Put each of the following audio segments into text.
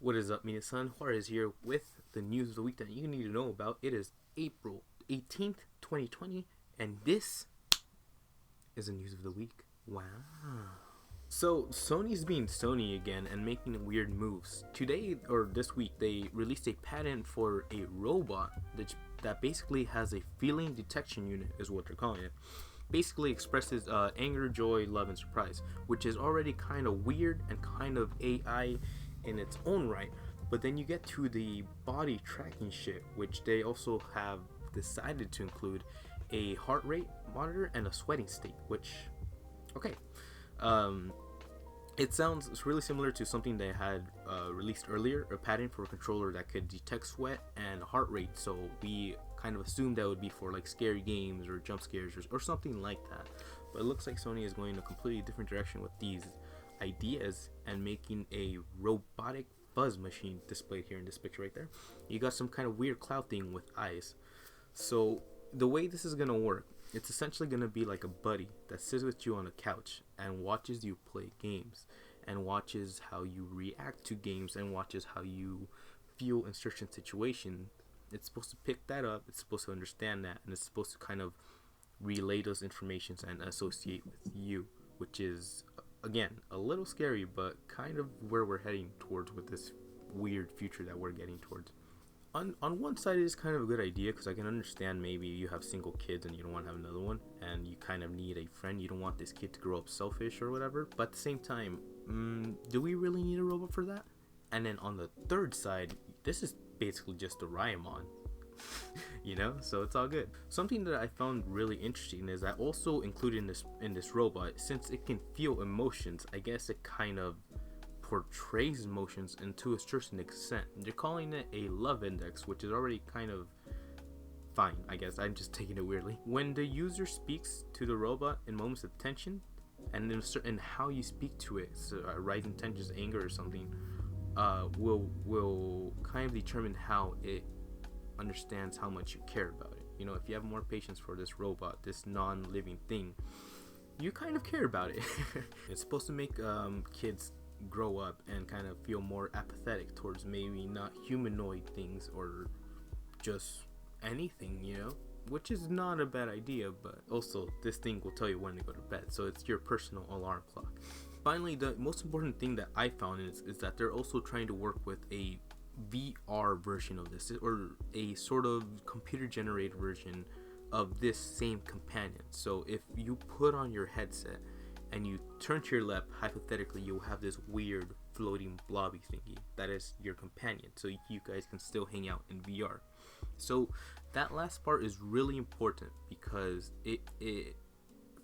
What is up, Mina-san? Juarez here with the news of the week that you need to know about. It is April 18th, 2020, and this is the news of the week. Wow. So, Sony's being Sony again and making weird moves. Today, or this week, they released a patent for a robot that basically has a feeling detection unit, is what they're calling it. Basically expresses anger, joy, love, and surprise, which is already kind of weird and kind of AI in its own right. But then you get to the body tracking shit, which they also have decided to include a heart rate monitor and a sweating state, which, okay. It sounds really similar to something they had released earlier, a patent for a controller that could detect sweat and heart rate. So we kind of assumed that would be for like scary games or jump scares or something like that. But it looks like Sony is going in a completely different direction with these ideas and making a robotic fuzz machine displayed here in this picture right there. You got some kind of weird cloud thing with eyes. So the way this is gonna work, it's essentially going to be like a buddy that sits with you on a couch and watches you play games and watches how you react to games and watches how you feel in certain situations. It's supposed to pick that up, it's supposed to understand that, and it's supposed to kind of relay those informations and associate with you, which is, again, a little scary, but kind of where we're heading towards with this weird future that we're getting towards. On one side, it is kind of a good idea because I can understand maybe you have single kids and you don't want to have another one and you kind of need a friend. You don't want this kid to grow up selfish or whatever. But at the same time, do we really need a robot for that? And then on the third side, this is basically just a Ryamon. You know, so it's all good. Something that I found really interesting is that also included in this robot, since it can feel emotions, I guess it kind of portrays emotions and to a certain extent. They're calling it a love index, which is already kind of fine, I guess. I'm just taking it weirdly. When the user speaks to the robot in moments of tension, and in certain how you speak to it, so rising tensions, anger or something, will kind of determine how it understands how much you care about it. You know, if you have more patience for this robot, this non-living thing, you kind of care about it. It's supposed to make kids grow up and kind of feel more apathetic towards maybe not humanoid things or just anything, you know, which is not a bad idea. But also, this thing will tell you when to go to bed, so it's your personal alarm clock. Finally, the most important thing that I found is that they're also trying to work with a VR version of this, or a sort of computer generated version of this same companion. So if you put on your headset and you turn to your left, hypothetically, you'll have this weird floating blobby thingy that is your companion, so you guys can still hang out in VR. So that last part is really important because it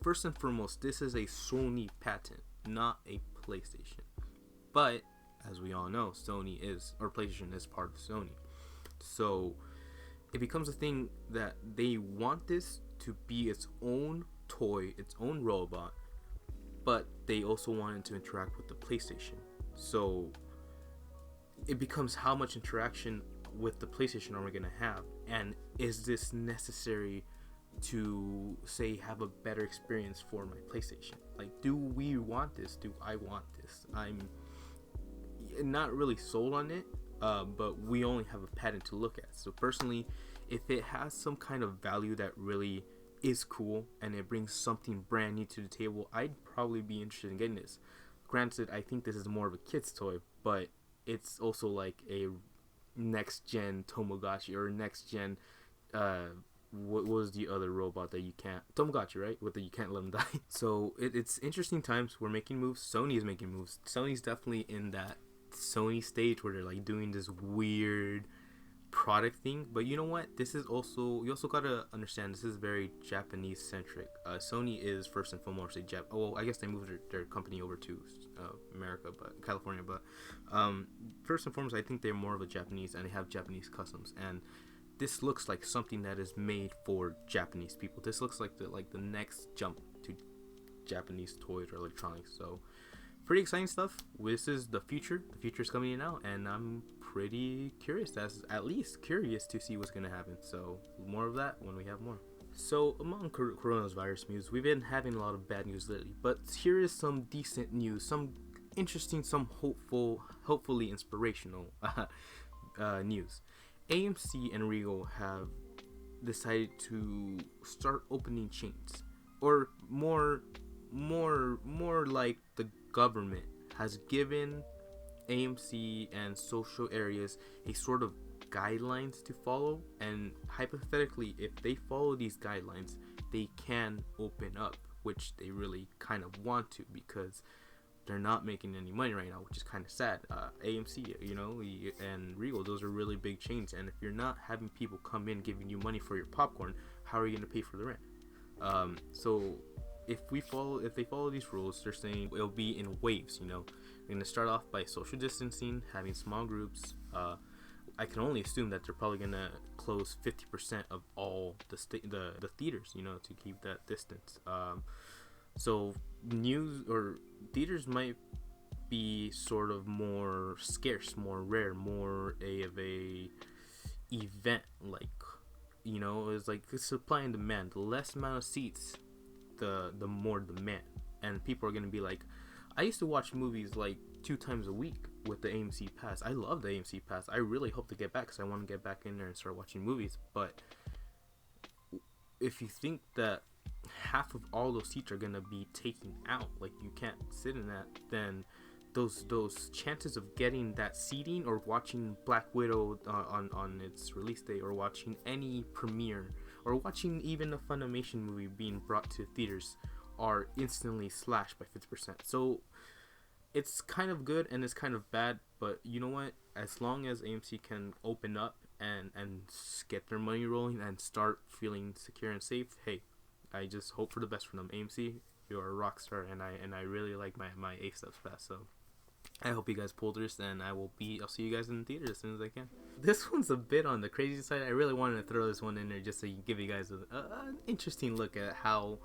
first and foremost, this is a Sony patent, not a PlayStation. But as we all know, PlayStation is part of Sony. So it becomes a thing that they want this to be its own toy, its own robot, but they also wanted to interact with the PlayStation. So it becomes how much interaction with the PlayStation are we going to have? And is this necessary to, say, have a better experience for my PlayStation? Like, do we want this? Do I want this? I'm not really sold on it, but we only have a patent to look at. So personally, if it has some kind of value that really is cool and it brings something brand new to the table, I'd probably be interested in getting this. Granted, I think this is more of a kid's toy, but it's also like a next gen Tamagotchi or next gen what was the other robot that you can't, Tamagotchi, right? With the you can't let them die. So it's interesting times. We're making moves. Sony is making moves. Sony's definitely in that Sony stage where they're like doing this weird product thing. But you know what, this is also, you also gotta understand, this is very Japanese centric. Sony is first and foremost a I guess they moved their company over to America, but California, but first and foremost, I think they're more of a Japanese and they have Japanese customs, and this looks like something that is made for Japanese people. This looks like the next jump to Japanese toys or electronics. So pretty exciting stuff. This is the future. The future is coming in now, and I'm pretty curious, at least curious to see what's going to happen. So more of that when we have more. So among coronavirus news, we've been having a lot of bad news lately, but here is some decent news, some interesting, some hopefully inspirational news. AMC and Rio have decided to start opening chains, or more like the government has given AMC and social areas a sort of guidelines to follow, and hypothetically, if they follow these guidelines, they can open up, which they really kind of want to, because they're not making any money right now, which is kind of sad. AMC, and Rio, those are really big chains, and if you're not having people come in giving you money for your popcorn, how are you going to pay for the rent? So if they follow these rules, they're saying it'll be in waves. They're going to start off by social distancing, having small groups. I can only assume that they're probably going to close 50% of all the theaters, to keep that distance. So news or theaters might be sort of more scarce, more rare, more of a event, like, it's like supply and demand. The less amount of seats, the more demand, and people are gonna be like, I used to watch movies like 2 times a week with the AMC pass. I love the AMC pass. I really hope to get back, because I want to get back in there and start watching movies. But if you think that half of all those seats are gonna be taken out, like you can't sit in that, then those chances of getting that seating, or watching Black Widow on its release day, or watching any premiere, or watching even a Funimation movie being brought to theaters, are instantly slashed by 50%. So it's kind of good and it's kind of bad, but you know what? As long as AMC can open up and get their money rolling and start feeling secure and safe, hey, I just hope for the best for them. AMC, you're a rock star, and I really like my A-Steps pass. So I hope you guys pull this, and I'll see you guys in the theater as soon as I can. This one's a bit on the crazy side. I really wanted to throw this one in there just to give you guys an interesting look at how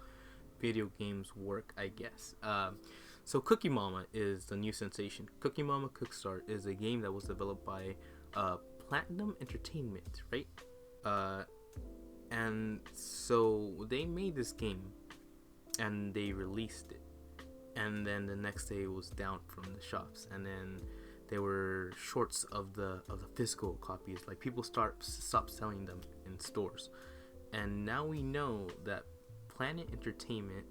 video games work, I guess. So Cookie Mama is the new sensation. Cookie Mama Cookstar is a game that was developed by Platinum Entertainment, right? And so they made this game and they released it, and then the next day it was down from the shops, and then there were shorts of the physical copies. Like, people stopped selling them in stores, and now we know that Planet Entertainment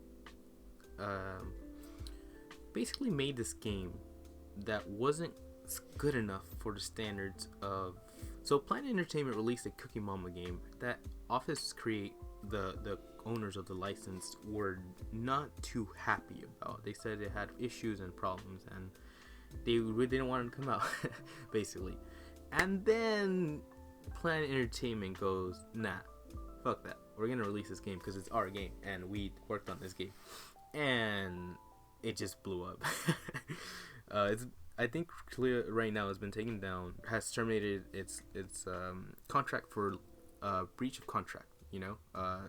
basically made this game that wasn't good enough for the standards of. So Planet Entertainment released a Cookie Mama game that Office Create, the owners of the license, were not too happy about. They said it had issues and problems, and they really didn't want it to come out, basically. And then Planet Entertainment goes, nah, fuck that. We're gonna release this game because it's our game, and we worked on this game. And it just blew up. I think Clear right now has been taken down, has terminated its contract for breach of contract.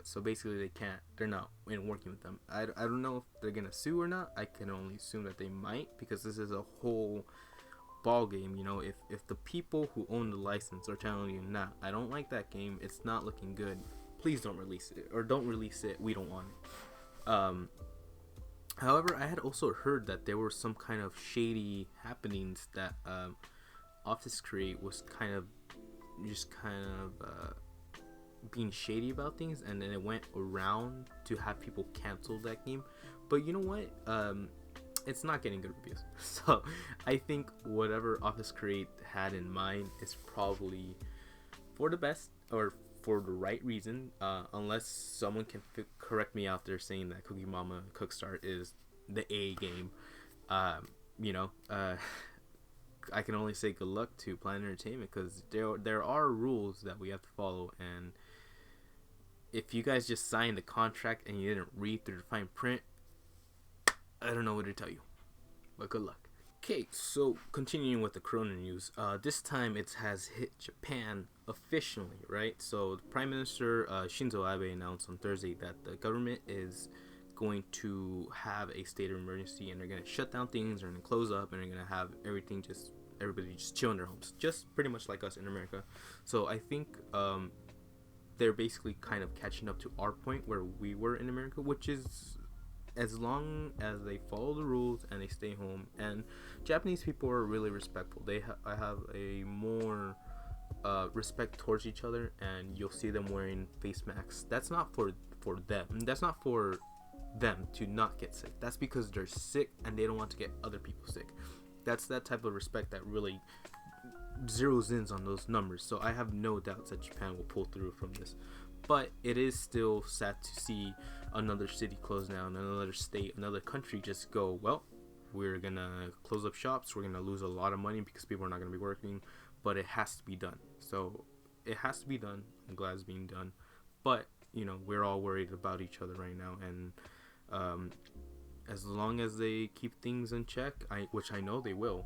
So basically they're not working with them. I don't know if they're gonna sue or not. I can only assume that they might, because this is a whole ball game. If the people who own the license are telling you, nah, I don't like that game, it's not looking good, please don't release it, or don't release it, we don't want it. However, I had also heard that there were some kind of shady happenings that Office Create was kind of being shady about things, and then it went around to have people cancel that game. But you know what? It's not getting good reviews. So I think whatever Office Create had in mind is probably for the best, or for the right reason, unless someone can correct me out there saying that Cookie Mama Cookstar is the A game. I can only say good luck to Planet Entertainment, because there are rules that we have to follow, and if you guys just signed the contract and you didn't read through the fine print, I don't know what to tell you, but good luck. Okay, so continuing with the Corona news, this time it has hit Japan officially, right? So the Prime Minister Shinzo Abe announced on Thursday that the government is going to have a state of emergency, and they're going to shut down things, they're going to close up, and they're going to have everybody just chill in their homes, just pretty much like us in America. So I think they're basically kind of catching up to our point where we were in America, which is as long as they follow the rules and they stay home. And Japanese people are really respectful. I have a more respect towards each other, and you'll see them wearing face masks. That's not for them. That's not for them to not get sick. That's because they're sick and they don't want to get other people sick. That's that type of respect that really zeroes in on those numbers. So I have no doubts that Japan will pull through from this. But it is still sad to see another city close down, another state, another country just go, well, we're gonna close up shops, we're gonna lose a lot of money because people are not gonna be working, but it has to be done. So it has to be done. I'm glad it's being done. But, you know, we're all worried about each other right now, and as long as they keep things in check, which I know they will,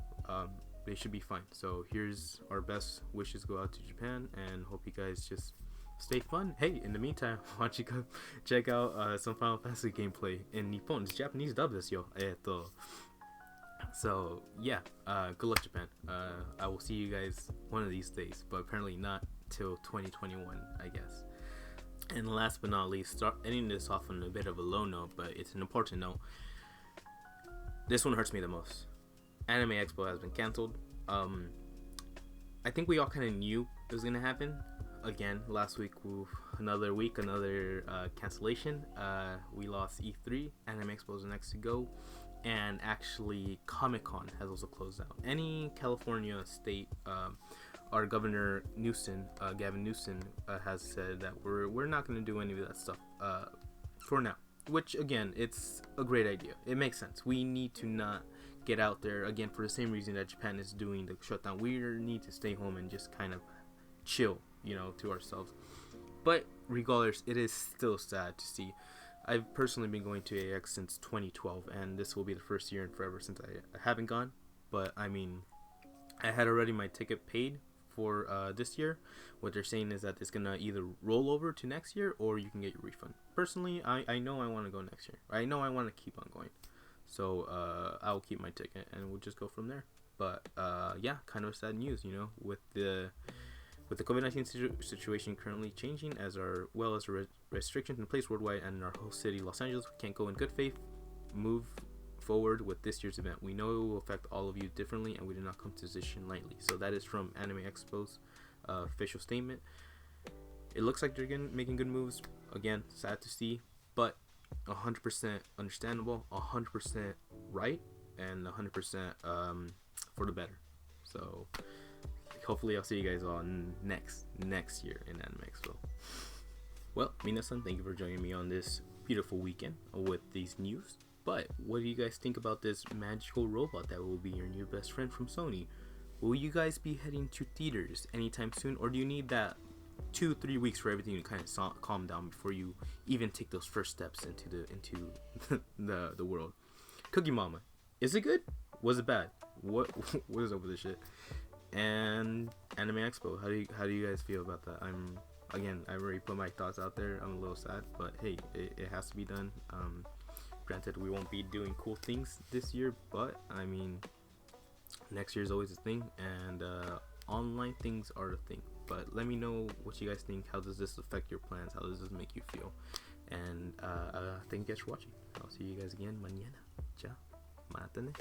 they should be fine. So here's our best wishes go out to Japan, and hope you guys just stay fun. Hey, in the meantime, why don't you go check out some Final Fantasy gameplay in Nippon. It's Japanese dub this, yo. So yeah, good luck, Japan. I will see you guys one of these days, but apparently not till 2021, I guess. And last but not least, ending this off on a bit of a low note, but it's an important note. This one hurts me the most. Anime Expo has been canceled. I think we all kind of knew it was gonna happen. Again, last week, another cancellation. We lost E3. Anime Expo is next to go, and actually Comic-Con has also closed out. Any California state, our governor Gavin Newsom, has said that we're not going to do any of that stuff for now. Which again, it's a great idea. It makes sense. We need to not get out there again for the same reason that Japan is doing the shutdown. We need to stay home and just kind of chill, you know, to ourselves. But regardless, it is still sad to see. I've personally been going to AX since 2012, and this will be the first year in forever since I haven't gone. But I mean, I had already my ticket paid for this year. What they're saying is that it's gonna either roll over to next year or you can get your refund. Personally, I know I want to go next year. I know I want to keep on going, so I'll keep my ticket and we'll just go from there. But yeah, kind of sad news, you know, with the COVID-19 situation currently changing, as restrictions in place worldwide, and in our host city, Los Angeles, we can't go in good faith move forward with this year's event. We know it will affect all of you differently, and we do not come to this decision lightly. So that is from Anime Expo's official statement. It looks like they're making good moves. Again, sad to see, but 100% understandable, 100% right, and 100% for the better. So hopefully I'll see you guys all next year in Anime Expo. Well, minasan, thank you for joining me on this beautiful weekend with these news. But what do you guys think about this magical robot that will be your new best friend from Sony? Will you guys be heading to theaters anytime soon, or do you need that 2-3 weeks for everything to kind of calm down before you even take those first steps into the world? Cookie Mama, is it good? Was it bad? What is up with this shit? And Anime Expo, how do you guys feel about that? I already put my thoughts out there. I'm a little sad, but hey, it has to be done. Granted, we won't be doing cool things this year, but I mean, next year is always a thing, and online things are a thing. But let me know what you guys think. How does this affect your plans? How does this make you feel? And thank you guys for watching. I'll see you guys again mañana. Ciao. Mátane.